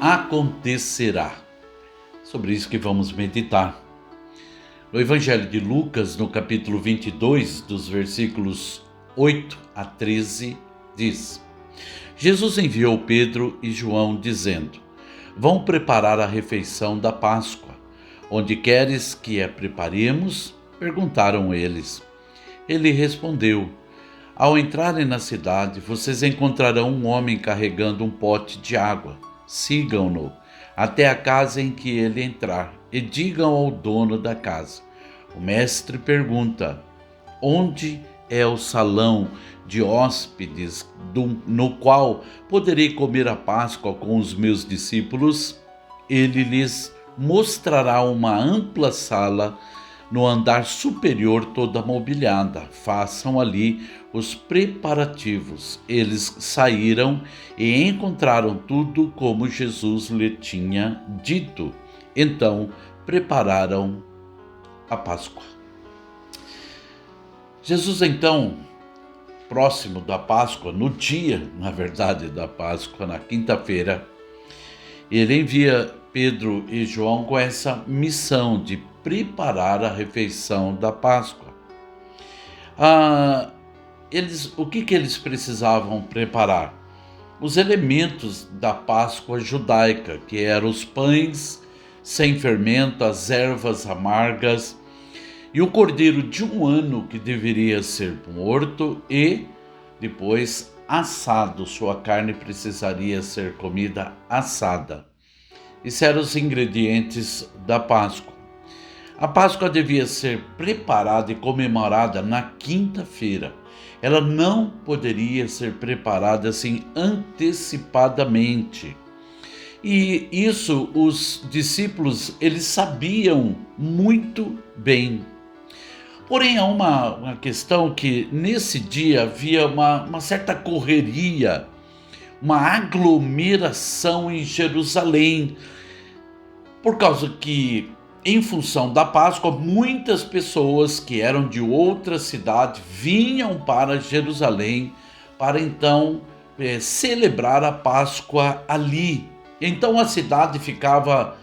acontecerá. Sobre isso que vamos meditar. No Evangelho de Lucas, no capítulo 22, dos versículos 8 a 13, diz: Jesus enviou Pedro e João, dizendo: Vão preparar a refeição da Páscoa. Onde queres que a preparemos? Perguntaram eles. Ele respondeu: Ao entrarem na cidade, vocês encontrarão um homem carregando um pote de água. Sigam-no até a casa em que ele entrar e digam ao dono da casa: O mestre pergunta: Onde é o salão de hóspedes no qual poderei comer a Páscoa com os meus discípulos? Ele lhes mostrará uma ampla sala no andar superior, toda mobiliada. Façam ali os preparativos. Eles saíram e encontraram tudo como Jesus lhe tinha dito. Então prepararam a Páscoa. Jesus, então, próximo da Páscoa, no dia, na verdade, da Páscoa, na quinta-feira, ele envia Pedro e João com essa missão de preparar a refeição da Páscoa. O que eles precisavam preparar? Os elementos da Páscoa judaica, que eram os pães sem fermento, as ervas amargas e o cordeiro de um ano que deveria ser morto e depois assado. Sua carne precisaria ser comida assada. Esses eram os ingredientes da Páscoa. A Páscoa devia ser preparada e comemorada na quinta-feira. Ela não poderia ser preparada assim antecipadamente. E isso os discípulos, eles sabiam muito bem. Porém, há uma questão que nesse dia havia uma certa correria, uma aglomeração em Jerusalém, por causa que, em função da Páscoa, muitas pessoas que eram de outra cidade vinham para Jerusalém para então celebrar a Páscoa ali. Então a cidade ficava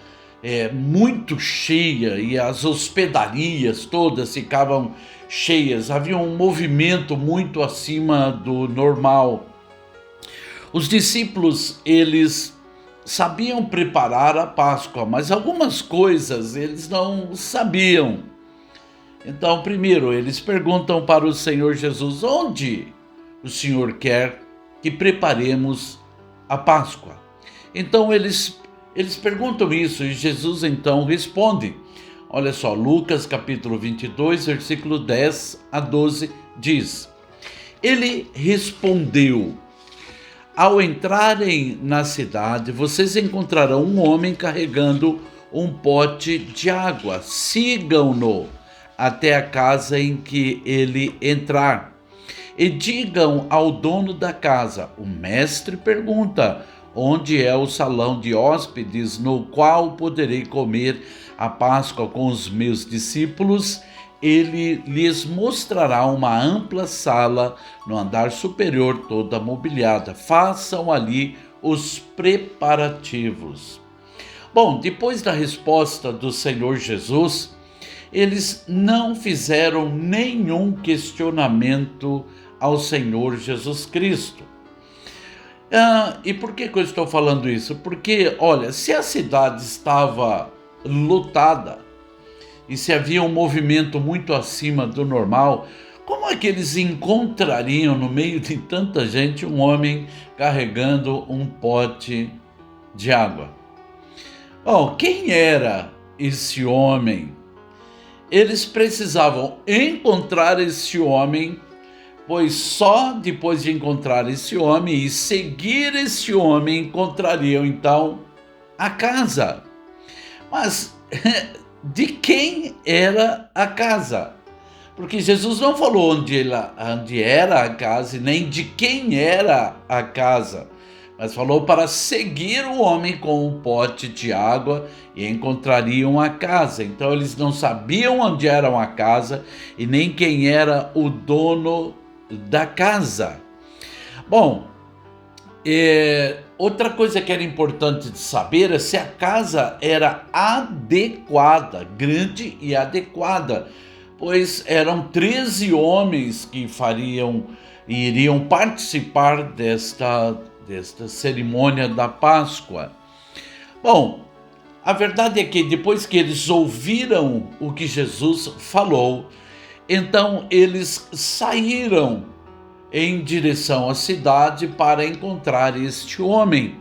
muito cheia e as hospedarias todas ficavam cheias. Havia um movimento muito acima do normal. Os discípulos, eles sabiam preparar a Páscoa, mas algumas coisas eles não sabiam. Então, primeiro, eles perguntam para o Senhor Jesus: onde o Senhor quer que preparemos a Páscoa? Então, eles perguntam isso e Jesus então responde. Olha só, Lucas capítulo 22, versículo 10 a 12 diz: Ele respondeu: Ao entrarem na cidade, vocês encontrarão um homem carregando um pote de água. Sigam-no até a casa em que ele entrar e digam ao dono da casa: O mestre pergunta: Onde é o salão de hóspedes no qual poderei comer a Páscoa com os meus discípulos? Ele lhes mostrará uma ampla sala no andar superior, toda mobiliada. Façam ali os preparativos. Bom, depois da resposta do Senhor Jesus, eles não fizeram nenhum questionamento ao Senhor Jesus Cristo. E por que eu estou falando isso? Porque, olha, se a cidade estava lotada, e se havia um movimento muito acima do normal, como é que eles encontrariam no meio de tanta gente um homem carregando um pote de água? Bom, quem era esse homem? Eles precisavam encontrar esse homem, pois só depois de encontrar esse homem e seguir esse homem encontrariam então a casa. Mas de quem era a casa? Porque Jesus não falou onde era a casa e nem de quem era a casa, mas falou para seguir o homem com um pote de água e encontrariam a casa. Então eles não sabiam onde era a casa e nem quem era o dono da casa. Bom, Outra coisa que era importante de saber é se a casa era adequada, grande e adequada, pois eram 13 homens que iriam participar desta cerimônia da Páscoa. Bom, a verdade é que depois que eles ouviram o que Jesus falou, então eles saíram em direção à cidade para encontrar este homem.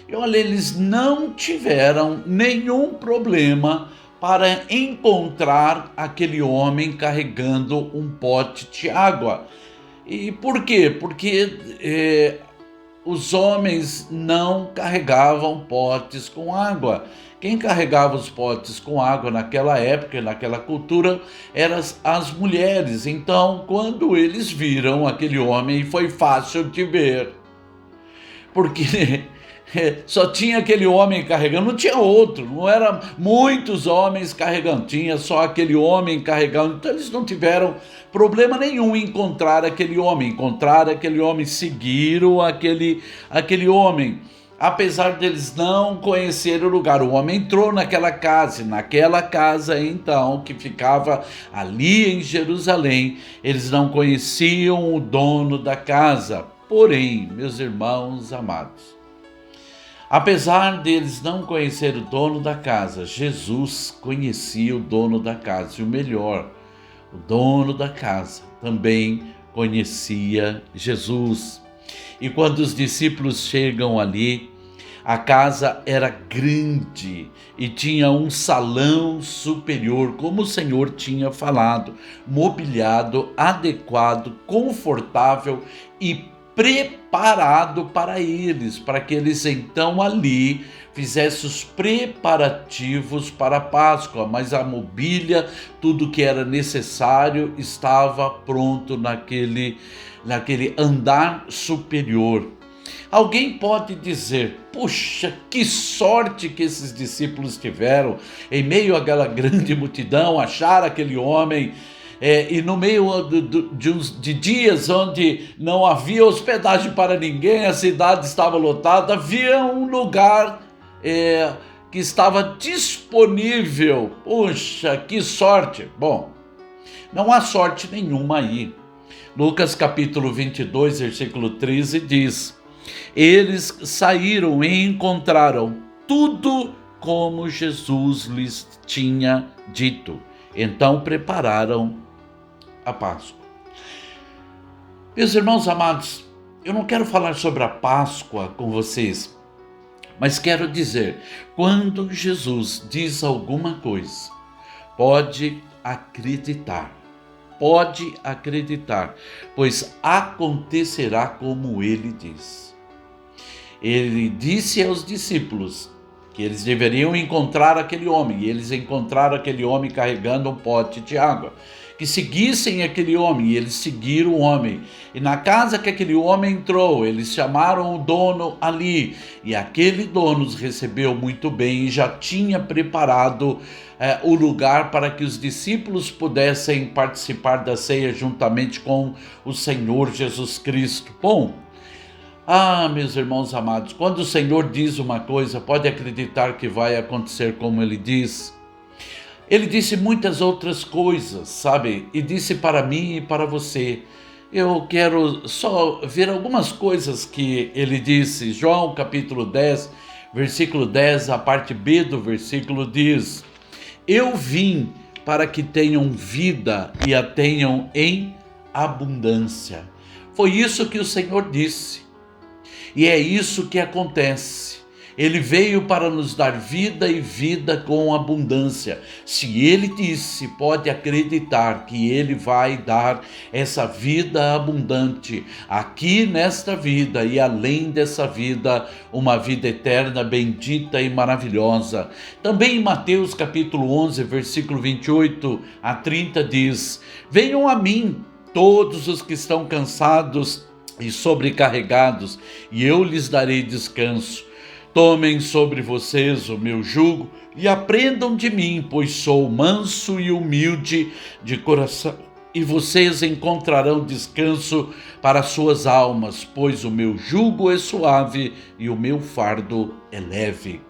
E olha, eles não tiveram nenhum problema para encontrar aquele homem carregando um pote de água. E por quê? Porque os homens não carregavam potes com água. Quem carregava os potes com água naquela época, naquela cultura, eram as mulheres. Então, quando eles viram aquele homem, foi fácil de ver, porque só tinha aquele homem carregando, não tinha outro, não eram muitos homens carregando, tinha só aquele homem carregando. Então eles não tiveram problema nenhum em encontrar aquele homem, seguiram aquele homem. Apesar deles não conhecerem o lugar, o homem entrou naquela casa então, que ficava ali em Jerusalém. Eles não conheciam o dono da casa. Porém, meus irmãos amados, apesar deles não conhecer o dono da casa, Jesus conhecia o dono da casa. E o melhor, o dono da casa também conhecia Jesus. E quando os discípulos chegam ali, a casa era grande e tinha um salão superior, como o Senhor tinha falado, mobiliado, adequado, confortável e preparado para eles, para que eles então ali fizessem os preparativos para a Páscoa. Mas a mobília, tudo que era necessário, estava pronto naquele andar superior. Alguém pode dizer: puxa, que sorte que esses discípulos tiveram em meio àquela grande multidão, achar aquele homem. E no meio de dias onde não havia hospedagem para ninguém, a cidade estava lotada, havia um lugar que estava disponível. Puxa, que sorte! Bom, não há sorte nenhuma aí. Lucas capítulo 22, versículo 13 diz: eles saíram e encontraram tudo como Jesus lhes tinha dito. Então prepararam a Páscoa. Meus irmãos amados, eu não quero falar sobre a Páscoa com vocês, mas quero dizer, quando Jesus diz alguma coisa, pode acreditar, pois acontecerá como ele diz. Ele disse aos discípulos que eles deveriam encontrar aquele homem, e eles encontraram aquele homem carregando um pote de água, que seguissem aquele homem, e eles seguiram o homem. E na casa que aquele homem entrou, eles chamaram o dono ali, e aquele dono os recebeu muito bem e já tinha preparado o lugar para que os discípulos pudessem participar da ceia juntamente com o Senhor Jesus Cristo. Bom, meus irmãos amados, quando o Senhor diz uma coisa, pode acreditar que vai acontecer como Ele diz. Ele disse muitas outras coisas, sabe? E disse para mim e para você. Eu quero só ver algumas coisas que Ele disse. João capítulo 10, versículo 10, a parte B do versículo diz: eu vim para que tenham vida e a tenham em abundância. Foi isso que o Senhor disse. E é isso que acontece. Ele veio para nos dar vida e vida com abundância. Se Ele disse, pode acreditar que Ele vai dar essa vida abundante aqui nesta vida e além dessa vida, uma vida eterna, bendita e maravilhosa. Também em Mateus capítulo 11, versículo 28 a 30 diz: venham a mim todos os que estão cansados e sobrecarregados, e eu lhes darei descanso. Tomem sobre vocês o meu jugo e aprendam de mim, pois sou manso e humilde de coração, e vocês encontrarão descanso para suas almas, pois o meu jugo é suave e o meu fardo é leve.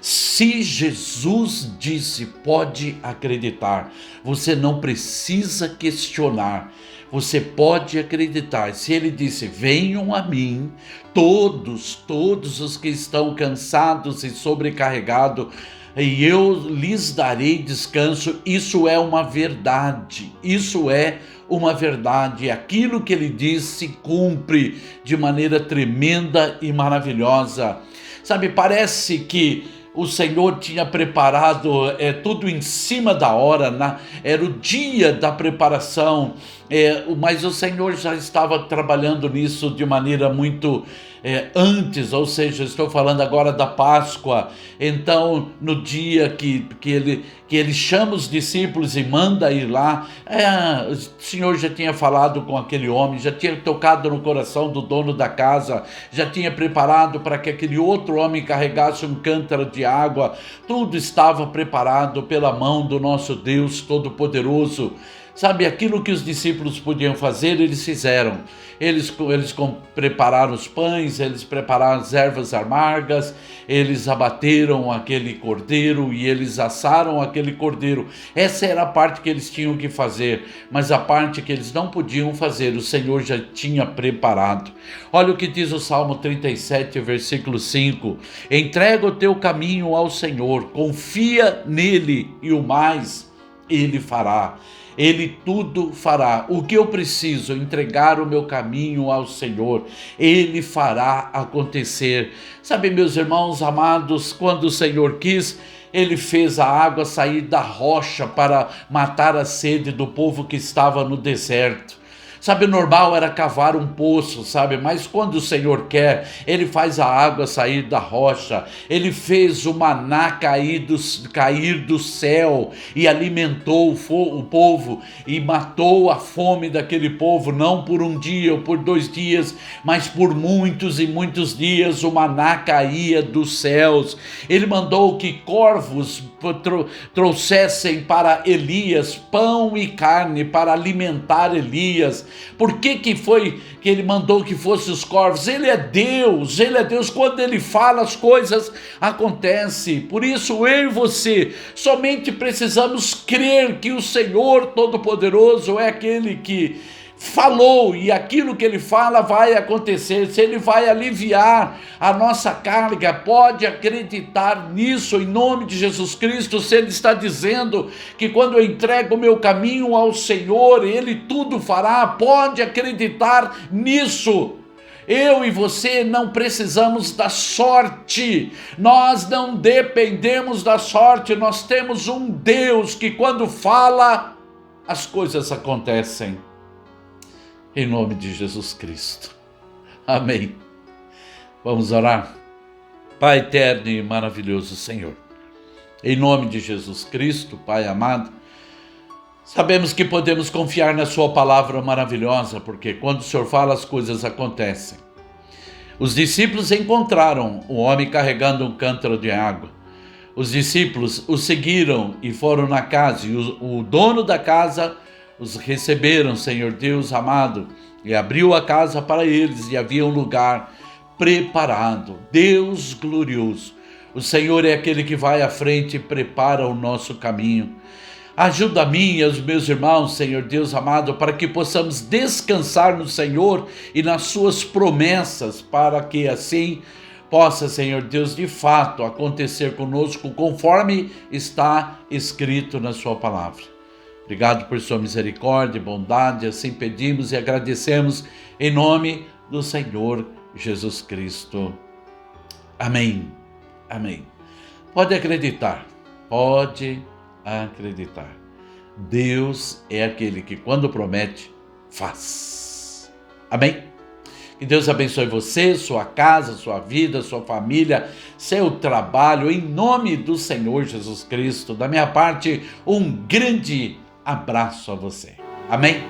Se Jesus disse, pode acreditar. Você não precisa questionar. Você pode acreditar. Se ele disse, venham a mim, todos os que estão cansados e sobrecarregados, e eu lhes darei descanso. Isso é uma verdade. Isso é uma verdade. Aquilo que ele disse se cumpre de maneira tremenda e maravilhosa. Sabe, parece que o Senhor tinha preparado tudo em cima da hora, era o dia da preparação, mas o Senhor já estava trabalhando nisso de maneira muito antes, ou seja, estou falando agora da Páscoa. Então, no dia que ele chama os discípulos e manda ir lá, o Senhor já tinha falado com aquele homem, já tinha tocado no coração do dono da casa, já tinha preparado para que aquele outro homem carregasse um cântaro de água. Tudo estava preparado pela mão do nosso Deus Todo-Poderoso. Sabe, aquilo que os discípulos podiam fazer, eles fizeram. Eles prepararam os pães, eles prepararam as ervas amargas, eles abateram aquele cordeiro e eles assaram aquele cordeiro. Essa era a parte que eles tinham que fazer, mas a parte que eles não podiam fazer, o Senhor já tinha preparado. Olha o que diz o Salmo 37, versículo 5. Entrega o teu caminho ao Senhor, confia nele e o mais ele fará. Ele tudo fará. O que eu preciso? Entregar o meu caminho ao Senhor. Ele fará acontecer. Sabe, meus irmãos amados, quando o Senhor quis, ele fez a água sair da rocha para matar a sede do povo que estava no deserto. Sabe, o normal era cavar um poço, sabe? Mas quando o Senhor quer, ele faz a água sair da rocha. Ele fez o maná cair do céu e alimentou o povo e matou a fome daquele povo, não por um dia ou por 2 dias, mas por muitos e muitos dias o maná caía dos céus. Ele mandou que corvos trouxessem para Elias pão e carne para alimentar Elias. Por que foi que ele mandou que fossem os corvos? Ele é Deus, quando ele fala as coisas acontecem. Por isso eu e você somente precisamos crer que o Senhor Todo-Poderoso é aquele que falou, e aquilo que ele fala vai acontecer. Se ele vai aliviar a nossa carga, pode acreditar nisso em nome de Jesus Cristo. Se ele está dizendo que quando eu entrego o meu caminho ao Senhor, ele tudo fará, pode acreditar nisso. Eu e você não precisamos da sorte, nós não dependemos da sorte, nós temos um Deus que quando fala, as coisas acontecem. Em nome de Jesus Cristo. Amém. Vamos orar? Pai eterno e maravilhoso Senhor, em nome de Jesus Cristo, Pai amado, sabemos que podemos confiar na sua palavra maravilhosa, porque quando o Senhor fala, as coisas acontecem. Os discípulos encontraram o homem carregando um cântaro de água. Os discípulos o seguiram e foram na casa, e o dono da casa os receberam, Senhor Deus amado, e abriu a casa para eles, e havia um lugar preparado. Deus glorioso, o Senhor é aquele que vai à frente e prepara o nosso caminho. Ajuda a mim e aos meus irmãos, Senhor Deus amado, para que possamos descansar no Senhor e nas suas promessas, para que assim possa, Senhor Deus, de fato acontecer conosco conforme está escrito na sua palavra. Obrigado por sua misericórdia e bondade, assim pedimos e agradecemos em nome do Senhor Jesus Cristo. Amém. Amém. Pode acreditar, pode acreditar. Deus é aquele que quando promete, faz. Amém? Que Deus abençoe você, sua casa, sua vida, sua família, seu trabalho, em nome do Senhor Jesus Cristo. Da minha parte, um grande abraço a você. Amém?